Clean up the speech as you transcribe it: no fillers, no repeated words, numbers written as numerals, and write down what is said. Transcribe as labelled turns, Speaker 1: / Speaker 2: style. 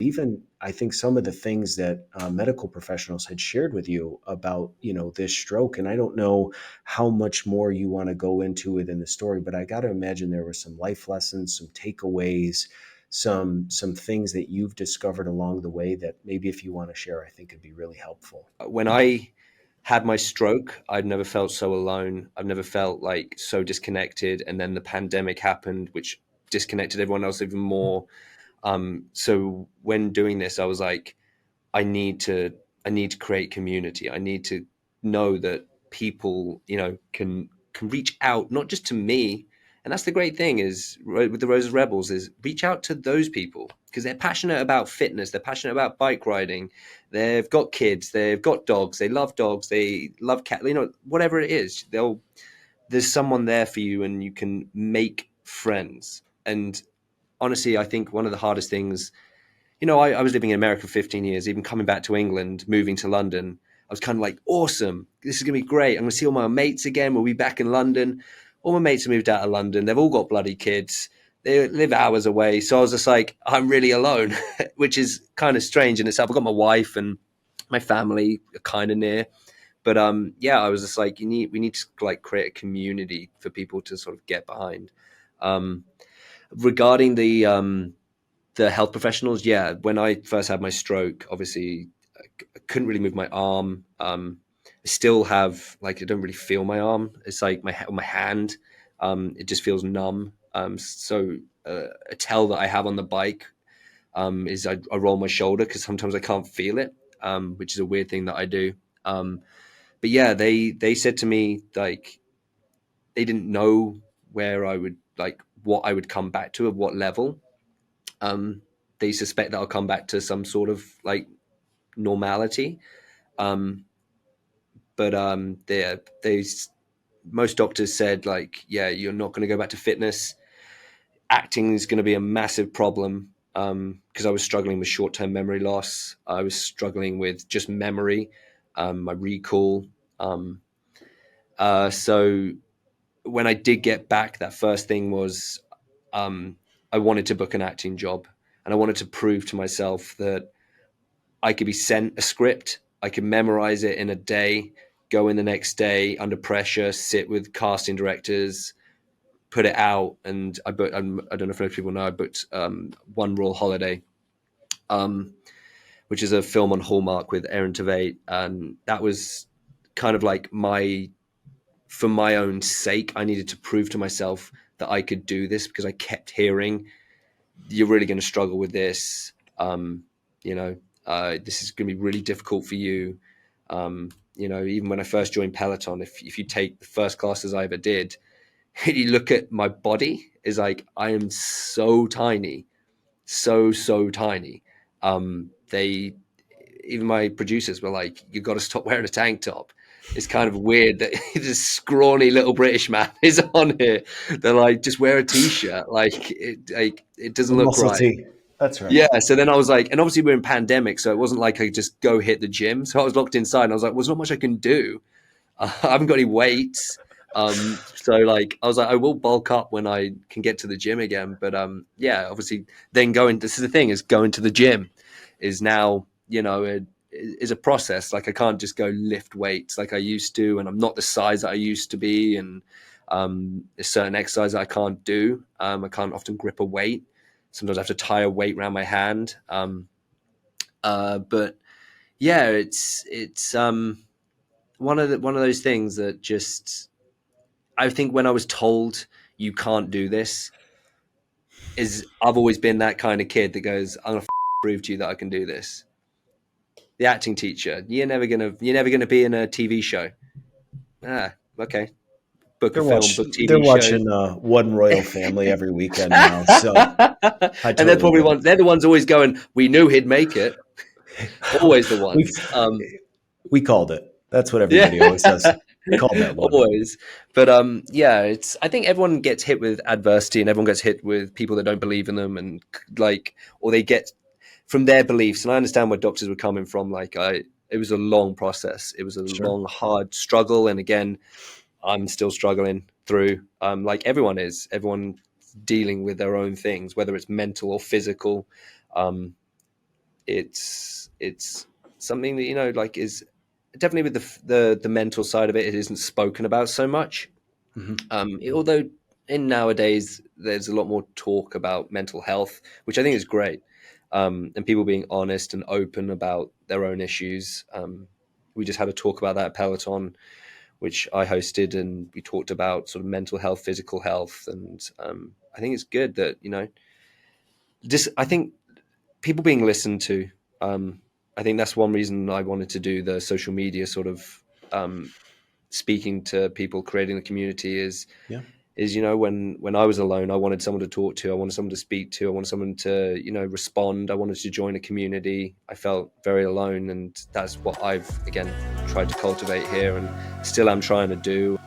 Speaker 1: even I think some of the things that medical professionals had shared with you about, this stroke. And I don't know how much more you want to go into it in the story, but I got to imagine there were some life lessons, some takeaways, some things that you've discovered along the way that maybe if you want to share, I think it'd be really helpful.
Speaker 2: When I had my stroke, I'd never felt so alone. I've never felt like so disconnected. And then the pandemic happened, which disconnected everyone else even more. So when doing this, I was like, I need to create community. I need to know that people, can reach out, not just to me. And that's the great thing is with the Roses Rebels is reach out to those people because they're passionate about fitness. They're passionate about bike riding. They've got kids. They've got dogs. They love dogs. They love cat. Whatever it is, there's someone there for you, and you can make friends. And honestly, I think one of the hardest things, I was living in America for 15 years, even coming back to England, moving to London. I was kind of like, awesome, this is going to be great. I'm going to see all my mates again. We'll be back in London. All my mates have moved out of London. They've all got bloody kids. They live hours away. So I was just like, I'm really alone, which is kind of strange in itself. I've got my wife and my family are kind of near. But I was just like, we need to like create a community for people to sort of get behind. Regarding the health professionals, when I first had my stroke, obviously I couldn't really move my arm. I still have I don't really feel my arm. It's like my hand. It just feels numb. So a tell that I have on the bike is I roll my shoulder because sometimes I can't feel it, which is a weird thing that I do. But yeah, they said to me like they didn't know where I would what I would come back to at what level. They suspect that I'll come back to some sort of normality. But most doctors said you're not going to go back to fitness. Acting is going to be a massive problem because I was struggling with short-term memory loss. I was struggling with just memory, my recall. So when I did get back, that first thing was I wanted to book an acting job, and I wanted to prove to myself that I could be sent a script, I could memorize it in a day, go in the next day under pressure, sit with casting directors, put it out. And I booked, I don't know if most people know, I booked One Royal Holiday, which is a film on Hallmark with Aaron Tveit. And that was kind of like for my own sake, I needed to prove to myself that I could do this because I kept hearing, you're really going to struggle with this. This is going to be really difficult for you. Even when I first joined Peloton, if you take the first classes I ever did, you look at my body, is like, I am so tiny, so tiny. Even my producers were like, you got to stop wearing a tank top. It's kind of weird that this scrawny little British man is on here. They're like, just wear a t-shirt. It doesn't look
Speaker 1: Muscle
Speaker 2: right.
Speaker 1: tee. That's right.
Speaker 2: Yeah. So then I was like, and obviously we're in pandemic, so it wasn't like I could just go hit the gym. So I was locked inside and I was like, well, there's not much I can do. I haven't got any weights. So I was like, I will bulk up when I can get to the gym again. But obviously then this is the thing, is going to the gym is now, is a process. Like I can't just go lift weights like I used to, and I'm not the size that I used to be. And there's certain exercise that I can't do. I can't often grip a weight. Sometimes I have to tie a weight around my hand. But yeah, it's one of those things that just, I think when I was told you can't do this, I've always been that kind of kid that goes, I'm gonna prove to you that I can do this. The acting teacher, you're never gonna be in a TV show. Okay. Book a film, book
Speaker 1: They're
Speaker 2: TV shows.
Speaker 1: watching One Royal Family every weekend now, so I
Speaker 2: And
Speaker 1: totally get it.
Speaker 2: they're the ones always going, we knew he'd make it. Always the
Speaker 1: we
Speaker 2: ones.
Speaker 1: we called it. That's what
Speaker 2: Yeah.
Speaker 1: everybody always says. We called that one.
Speaker 2: Always. But I think everyone gets hit with adversity, and everyone gets hit with people that don't believe in them, and or they get from their beliefs. And I understand where doctors were coming from. It was a long process. It was a
Speaker 1: Sure.
Speaker 2: long, hard struggle. And again, I'm still struggling through, like everyone is. Everyone dealing with their own things, whether it's mental or physical. it's something that, you know, like, is definitely with the mental side of it. It isn't spoken about so much.
Speaker 1: Hmm.
Speaker 2: Although in nowadays there's a lot more talk about mental health, which I think is great, and people being honest and open about their own issues. We just had a talk about that at Peloton, which I hosted, and we talked about sort of mental health, physical health, and I think it's good that, you know, I think people being listened to. Um, I think that's one reason I wanted to do the social media sort of speaking to people, creating a community
Speaker 1: Yeah.
Speaker 2: is, you know, when I was alone, I wanted someone to talk to, I wanted someone to speak to, I wanted someone to, you know, respond. I wanted to join a community. I felt very alone, and that's what I've again tried to cultivate here, and still am trying to do.